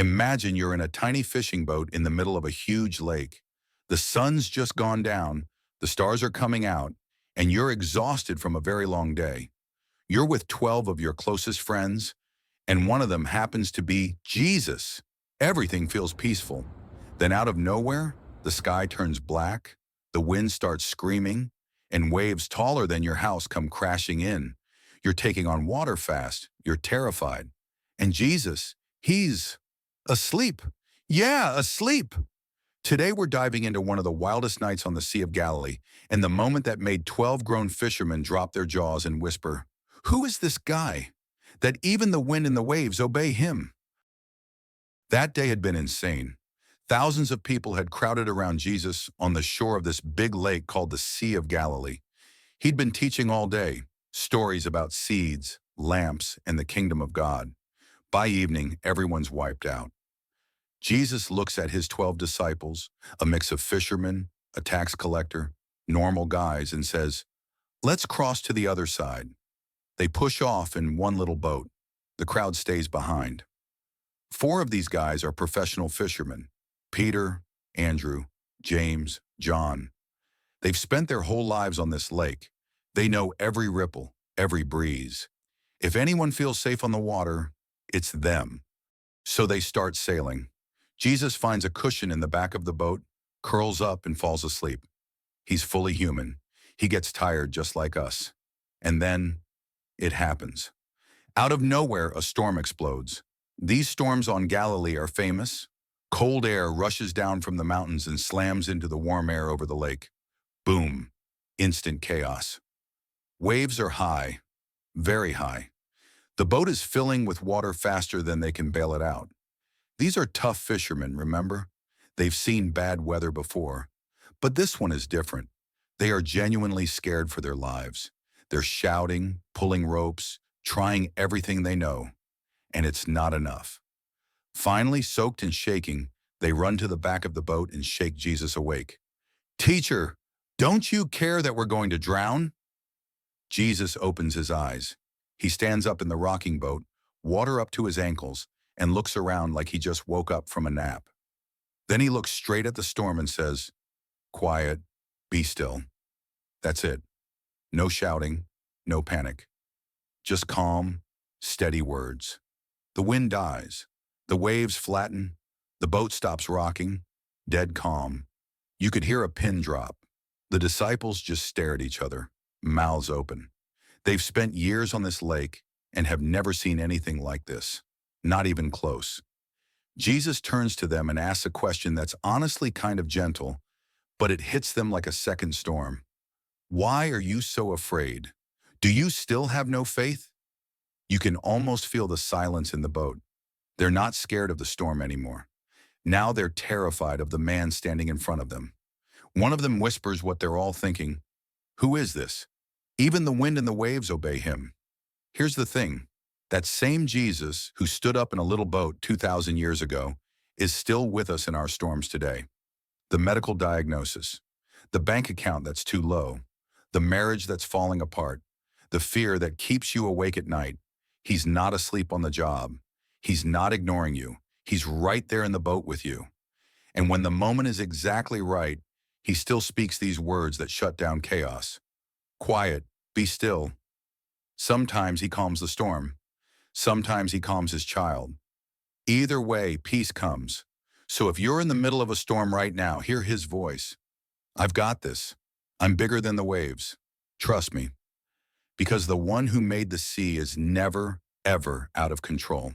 Imagine you're in a tiny fishing boat in the middle of a huge lake. The sun's just gone down, the stars are coming out, and you're exhausted from a very long day. You're with 12 of your closest friends, and one of them happens to be Jesus. Everything feels peaceful. Then out of nowhere, the sky turns black, the wind starts screaming, and waves taller than your house come crashing in. You're taking on water fast, you're terrified. And Jesus, he's asleep. Yeah, asleep. Today we're diving into one of the wildest nights on the Sea of Galilee, and the moment that made 12 grown fishermen drop their jaws and whisper, "Who is this guy? That even the wind and the waves obey him." That day had been insane. Thousands of people had crowded around Jesus on the shore of this big lake called the Sea of Galilee. He'd been teaching all day, stories about seeds, lamps, and the kingdom of God. By evening, everyone's wiped out. Jesus looks at his 12 disciples, a mix of fishermen, a tax collector, normal guys, and says, "Let's cross to the other side." They push off in one little boat. The crowd stays behind. Four of these guys are professional fishermen: Peter, Andrew, James, John. They've spent their whole lives on this lake. They know every ripple, every breeze. If anyone feels safe on the water, it's them. So they start sailing. Jesus finds a cushion in the back of the boat, curls up and falls asleep. He's fully human. He gets tired just like us. And then it happens. Out of nowhere, a storm explodes. These storms on Galilee are famous. Cold air rushes down from the mountains and slams into the warm air over the lake. Boom. Instant chaos. Waves are high, very high. The boat is filling with water faster than they can bail it out. These are tough fishermen, remember? They've seen bad weather before. But this one is different. They are genuinely scared for their lives. They're shouting, pulling ropes, trying everything they know. And it's not enough. Finally, soaked and shaking, they run to the back of the boat and shake Jesus awake. "Teacher, don't you care that we're going to drown?" Jesus opens his eyes. He stands up in the rocking boat, water up to his ankles, and looks around like he just woke up from a nap. Then he looks straight at the storm and says, "Quiet, be still." That's it. No shouting, no panic. Just calm, steady words. The wind dies. The waves flatten. The boat stops rocking. Dead calm. You could hear a pin drop. The disciples just stare at each other, mouths open. They've spent years on this lake and have never seen anything like this. Not even close. Jesus turns to them and asks a question that's honestly kind of gentle, but it hits them like a second storm. "Why are you so afraid? Do you still have no faith?" You can almost feel the silence in the boat. They're not scared of the storm anymore. Now they're terrified of the man standing in front of them. One of them whispers what they're all thinking: "Who is this? Even the wind and the waves obey him." Here's the thing. That same Jesus who stood up in a little boat 2,000 years ago is still with us in our storms today. The medical diagnosis, the bank account that's too low, the marriage that's falling apart, the fear that keeps you awake at night. He's not asleep on the job. He's not ignoring you. He's right there in the boat with you. And when the moment is exactly right, he still speaks these words that shut down chaos. "Quiet, be still." Sometimes he calms the storm. Sometimes he calms his child. Either way, peace comes. So if you're in the middle of a storm right now, hear his voice. "I've got this. I'm bigger than the waves. Trust me." Because the one who made the sea is never, ever out of control.